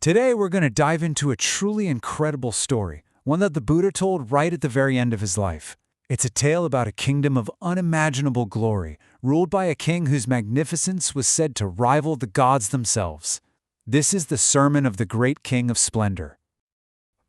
Today we're going to dive into a truly incredible story, one that the Buddha told right at the very end of his life. It's a tale about a kingdom of unimaginable glory, ruled by a king whose magnificence was said to rival the gods themselves. This is the sermon of the great king of Splendor.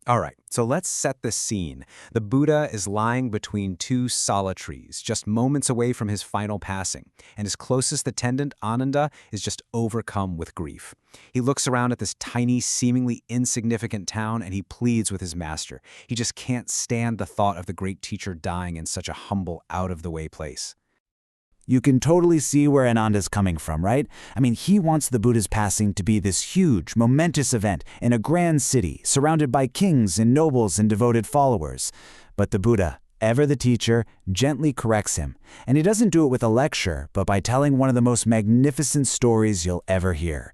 All right, so let's set the scene. The Buddha is lying between two sala trees, just moments away from his final passing, and his closest attendant, Ananda, is just overcome with grief. He looks around at this tiny, seemingly insignificant town, and he pleads with his master. He just can't stand the thought of the great teacher dying in such a humble, out-of-the-way place. You can totally see where Ananda's coming from, right? I mean, he wants the Buddha's passing to be this huge, momentous event in a grand city, surrounded by kings and nobles and devoted followers. But the Buddha, ever the teacher, gently corrects him. And he doesn't do it with a lecture, but by telling one of the most magnificent stories you'll ever hear.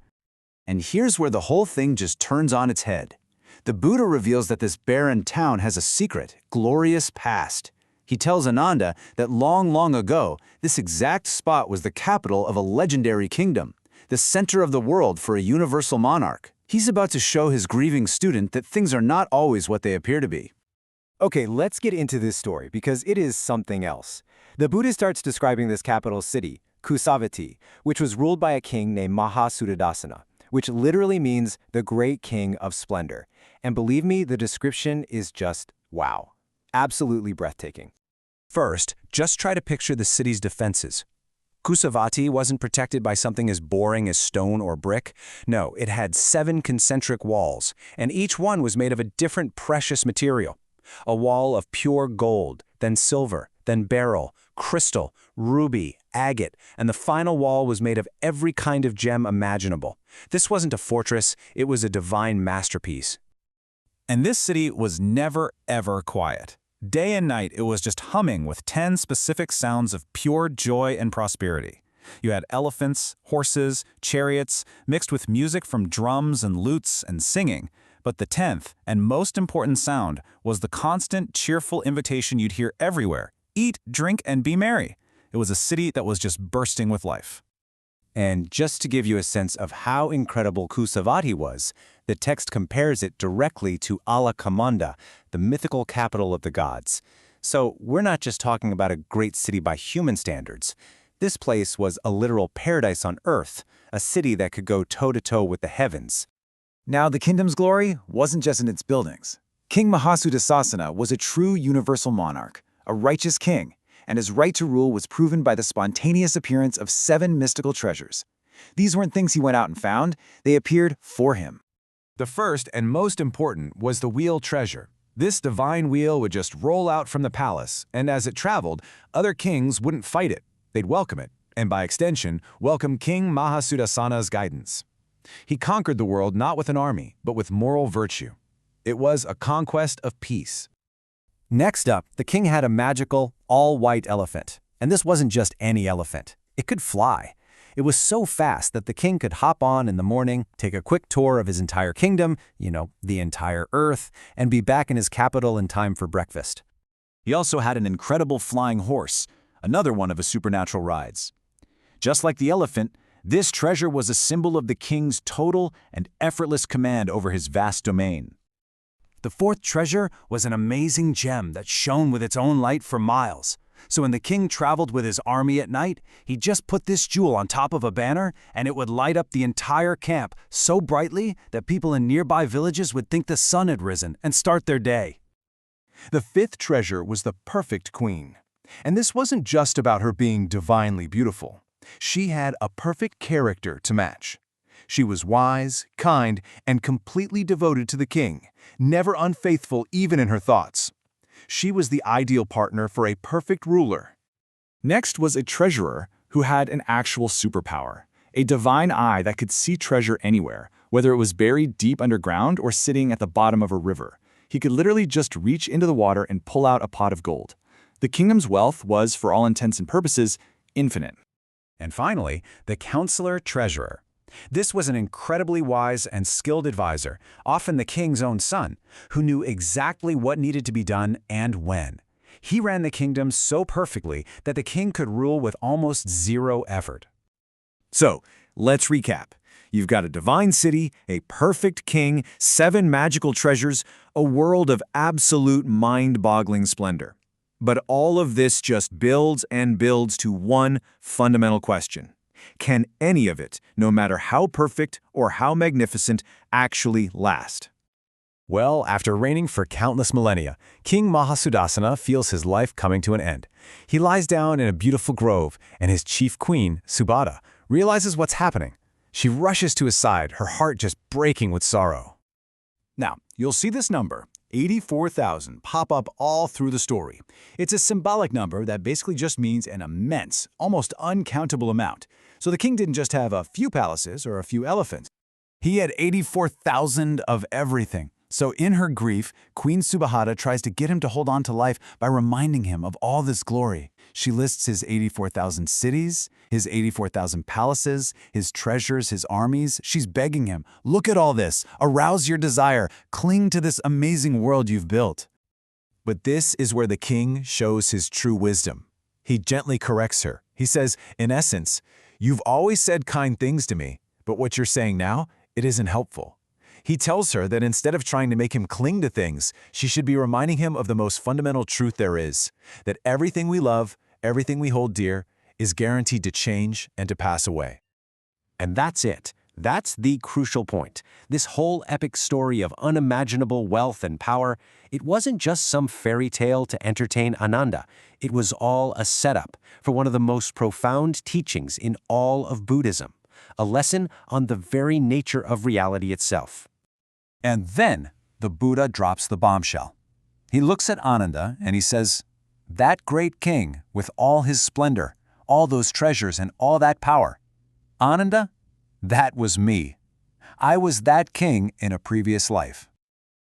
And here's where the whole thing just turns on its head. The Buddha reveals that this barren town has a secret, glorious past. He tells Ananda that long ago, this exact spot was the capital of a legendary kingdom, the center of the world for a universal monarch. He's about to show his grieving student that things are not always what they appear to be. Okay, let's get into this story because it is something else. The Buddha starts describing this capital city, Kusavati, which was ruled by a king named Mahāsudassanana, which literally means the great king of splendor. And believe me, the description is just wow. Absolutely breathtaking. First, just try to picture the city's defenses. Kusavati wasn't protected by something as boring as stone or brick. No, it had 7 concentric walls, and each one was made of a different precious material. A wall of pure gold, then silver, then beryl, crystal, ruby, agate, and the final wall was made of every kind of gem imaginable. This wasn't a fortress, it was a divine masterpiece. And this city was never, ever quiet. Day and night, it was just humming with 10 specific sounds of pure joy and prosperity. You had elephants, horses, chariots, mixed with music from drums and lutes and singing. But the 10th and most important sound was the constant, cheerful invitation you'd hear everywhere. Eat, drink, and be merry. It was a city that was just bursting with life. And just to give you a sense of how incredible Kusavati was, the text compares it directly to Alaknanda, the mythical capital of the gods. So we're not just talking about a great city by human standards. This place was a literal paradise on earth, a city that could go toe-to-toe with the heavens. Now, the kingdom's glory wasn't just in its buildings. King Mahāsudassana was a true universal monarch, a righteous king, and his right to rule was proven by the spontaneous appearance of 7 mystical treasures. These weren't things he went out and found, they appeared for him. The first and most important was the wheel treasure. This divine wheel would just roll out from the palace, and as it traveled, other kings wouldn't fight it. They'd welcome it, and by extension, welcome King Mahāsudassana's guidance. He conquered the world not with an army, but with moral virtue. It was a conquest of peace. Next up, the king had a magical, all-white elephant. And this wasn't just any elephant. It could fly. It was so fast that the king could hop on in the morning, take a quick tour of his entire kingdom, the entire earth, and be back in his capital in time for breakfast. He also had an incredible flying horse, another one of his supernatural rides. Just like the elephant, this treasure was a symbol of the king's total and effortless command over his vast domain. The 4th treasure was an amazing gem that shone with its own light for miles. So when the king traveled with his army at night, he just put this jewel on top of a banner, and it would light up the entire camp so brightly that people in nearby villages would think the sun had risen and start their day. The 5th treasure was the perfect queen. And this wasn't just about her being divinely beautiful. She had a perfect character to match. She was wise, kind, and completely devoted to the king, never unfaithful even in her thoughts. She was the ideal partner for a perfect ruler. Next was a treasurer who had an actual superpower, a divine eye that could see treasure anywhere, whether it was buried deep underground or sitting at the bottom of a river. He could literally just reach into the water and pull out a pot of gold. The kingdom's wealth was, for all intents and purposes, infinite. And finally, the counselor treasurer. This was an incredibly wise and skilled advisor, often the king's own son, who knew exactly what needed to be done and when. He ran the kingdom so perfectly that the king could rule with almost zero effort. So, let's recap. You've got a divine city, a perfect king, 7 magical treasures, a world of absolute mind-boggling splendor. But all of this just builds and builds to one fundamental question. Can any of it, no matter how perfect or how magnificent, actually last? Well, after reigning for countless millennia, King Mahāsudassana feels his life coming to an end. He lies down in a beautiful grove, and his chief queen, Subhadra, realizes what's happening. She rushes to his side, her heart just breaking with sorrow. Now, you'll see this number, 84,000, pop up all through the story. It's a symbolic number that basically just means an immense, almost uncountable amount. So the king didn't just have a few palaces or a few elephants. He had 84,000 of everything. So in her grief, Queen Subhadra tries to get him to hold on to life by reminding him of all this glory. She lists his 84,000 cities, his 84,000 palaces, his treasures, his armies. She's begging him, look at all this, arouse your desire, cling to this amazing world you've built. But this is where the king shows his true wisdom. He gently corrects her. He says, in essence, you've always said kind things to me, but what you're saying now, it isn't helpful. He tells her that instead of trying to make him cling to things, she should be reminding him of the most fundamental truth there is, that everything we love, everything we hold dear, is guaranteed to change and to pass away. And that's it. That's the crucial point. This whole epic story of unimaginable wealth and power, it wasn't just some fairy tale to entertain Ananda. It was all a setup for one of the most profound teachings in all of Buddhism, a lesson on the very nature of reality itself. And then the Buddha drops the bombshell. He looks at Ananda and he says, that great king with all his splendor, all those treasures and all that power, Ananda, that was me. I was that king in a previous life.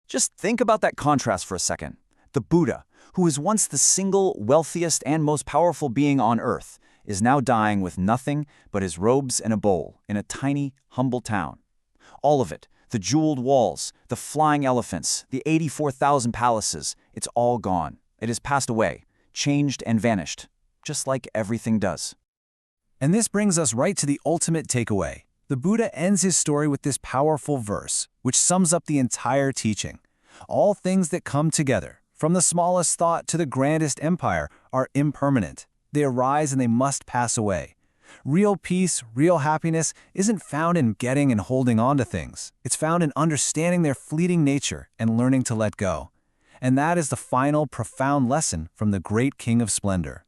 Just think about that contrast for a second. The Buddha, who was once the single wealthiest and most powerful being on earth, is now dying with nothing but his robes and a bowl in a tiny, humble town. All of it, the jeweled walls, the flying elephants, the 84,000 palaces, it's all gone. It has passed away, changed and vanished, just like everything does. And this brings us right to the ultimate takeaway. The Buddha ends his story with this powerful verse, which sums up the entire teaching. All things that come together, from the smallest thought to the grandest empire, are impermanent. They arise and they must pass away. Real peace, real happiness isn't found in getting and holding on to things. It's found in understanding their fleeting nature and learning to let go. And that is the final profound lesson from the great King of Splendor.